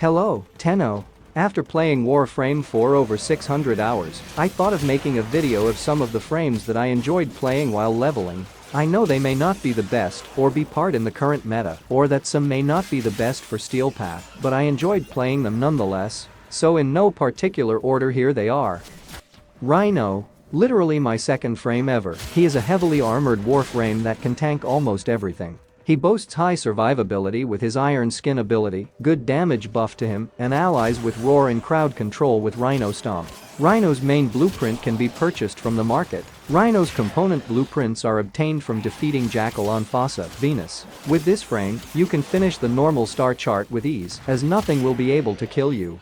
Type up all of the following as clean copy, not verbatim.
Hello, Tenno. After playing Warframe for over 600 hours, I thought of making a video of some of the frames that I enjoyed playing while leveling. I know they may not be the best or be part in the current meta, or that some may not be the best for Steel Path, but I enjoyed playing them nonetheless, so in no particular order here they are. Rhino. Literally my second frame ever. He is a heavily armored Warframe that can tank almost everything. He boasts high survivability with his Iron Skin ability, good damage buff to him, and allies with Roar and crowd control with Rhino Stomp. Rhino's main blueprint can be purchased from the market. Rhino's component blueprints are obtained from defeating Jackal on Fossa, Venus. With this frame, you can finish the normal star chart with ease, as nothing will be able to kill you.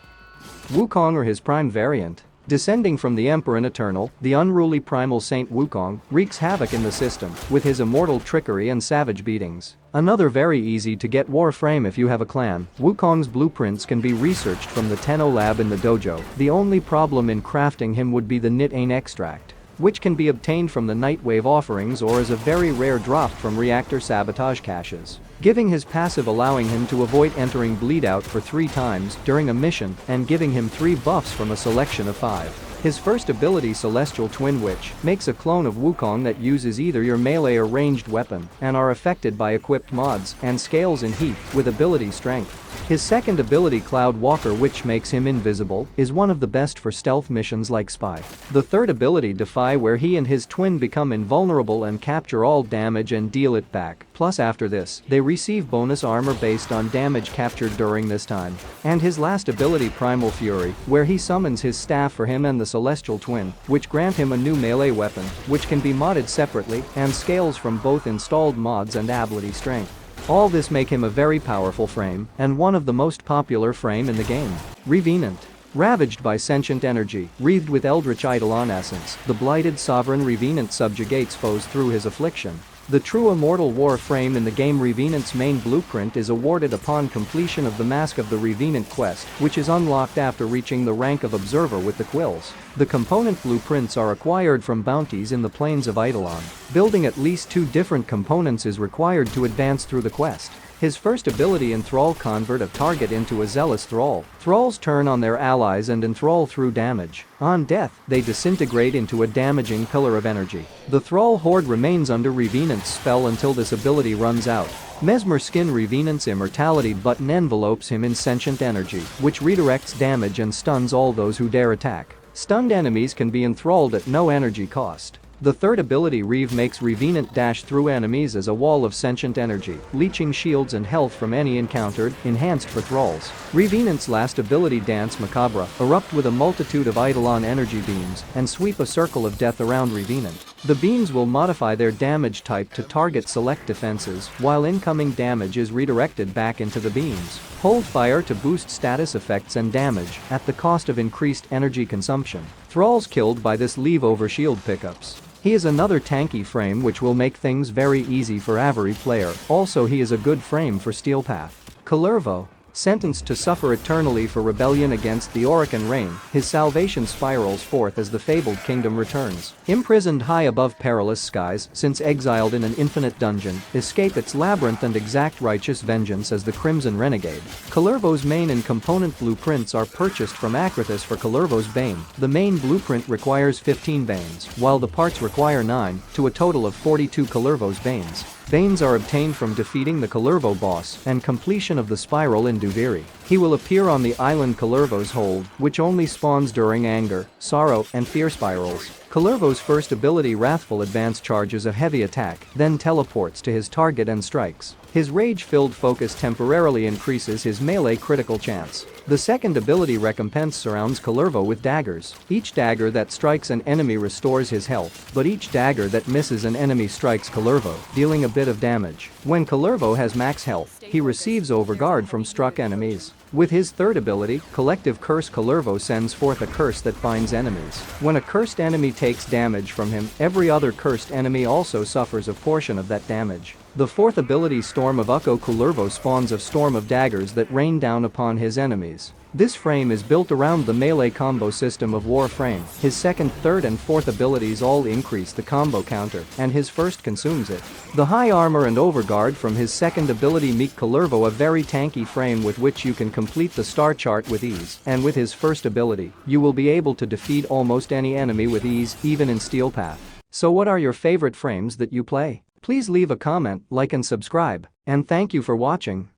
Wukong or his prime variant. Descending from the Emperor and Eternal, the unruly primal Saint Wukong wreaks havoc in the system with his immortal trickery and savage beatings. Another very easy to get Warframe if you have a clan. Wukong's blueprints can be researched from the Tenno lab in the dojo. The only problem in crafting him would be the Nit-Ain extract, which can be obtained from the Nightwave offerings or as a very rare drop from reactor sabotage caches. Giving his passive allowing him to avoid entering bleed out for 3 times during a mission and giving him 3 buffs from a selection of 5. His first ability, Celestial Twin Witch, makes a clone of Wukong that uses either your melee or ranged weapon and are affected by equipped mods and scales in heat with ability strength. His second ability, Cloud Walker, which makes him invisible, is one of the best for stealth missions like Spy. The third ability, Defy, where he and his twin become invulnerable and capture all damage and deal it back. Plus after this, they receive bonus armor based on damage captured during this time. And his last ability, Primal Fury, where he summons his staff for him and the Celestial Twin, which grant him a new melee weapon, which can be modded separately and scales from both installed mods and ability strength. All this make him a very powerful frame and one of the most popular frame in the game. Revenant. Ravaged by sentient energy, wreathed with eldritch eidolon essence, the blighted sovereign Revenant subjugates foes through his affliction. The true immortal Warframe in the game. Revenant's main blueprint is awarded upon completion of the Mask of the Revenant quest, which is unlocked after reaching the rank of Observer with the quills. The component blueprints are acquired from bounties in the plains of Eidolon. Building at least 2 different components is required to advance through the quest. His first ability, Enthrall, convert a target into a zealous thrall. Thralls turn on their allies and enthrall through damage. On death, they disintegrate into a damaging pillar of energy. The thrall horde remains under Revenant's spell until this ability runs out. Mesmer Skin. Revenant's immortality button envelopes him in sentient energy, which redirects damage and stuns all those who dare attack. Stunned enemies can be enthralled at no energy cost. The third ability, Reeve, makes Revenant dash through enemies as a wall of sentient energy, leeching shields and health from any encountered, enhanced for thralls. Revenant's last ability, Dance Macabre, erupt with a multitude of Eidolon energy beams and sweep a circle of death around Revenant. The beams will modify their damage type to target select defenses, while incoming damage is redirected back into the beams. Hold fire to boost status effects and damage at the cost of increased energy consumption. Thralls killed by this leave over shield pickups. He is another tanky frame which will make things very easy for every player. Also, he is a good frame for Steel Path. Cervo. Sentenced to suffer eternally for rebellion against the Orokin reign, his salvation spirals forth as the fabled kingdom returns. Imprisoned high above perilous skies, since exiled in an infinite dungeon, escape its labyrinth and exact righteous vengeance as the Crimson Renegade. Cervo's main and component blueprints are purchased from Acrithis for Cervo's Bane. The main blueprint requires 15 Banes, while the parts require 9, to a total of 42 Cervo's Banes. Banes are obtained from defeating the Cervo boss and completion of the spiral in Duviri. He will appear on the island Cervo's Hold, which only spawns during anger, sorrow, and fear spirals. Cervo's first ability, Wrathful Advance, charges a heavy attack, then teleports to his target and strikes. His rage-filled focus temporarily increases his melee critical chance. The second ability, Recompense, surrounds Cervo with daggers. Each dagger that strikes an enemy restores his health, but each dagger that misses an enemy strikes Cervo, dealing a bit of damage. When Cervo has max health, he receives overguard from struck enemies. With his third ability, Collective Curse, Cervo sends forth a curse that binds enemies. When a cursed enemy takes damage from him, every other cursed enemy also suffers a portion of that damage. The fourth ability Storm of Ukko Kullervo spawns a storm of daggers that rain down upon his enemies. This frame is built around the melee combo system of Warframe. His second, third and fourth abilities all increase the combo counter, and his first consumes it. The high armor and overguard from his second ability make Kullervo a very tanky frame with which you can complete the star chart with ease, and with his first ability, you will be able to defeat almost any enemy with ease, even in Steel Path. So what are your favorite frames that you play? Please leave a comment, like and subscribe, and thank you for watching.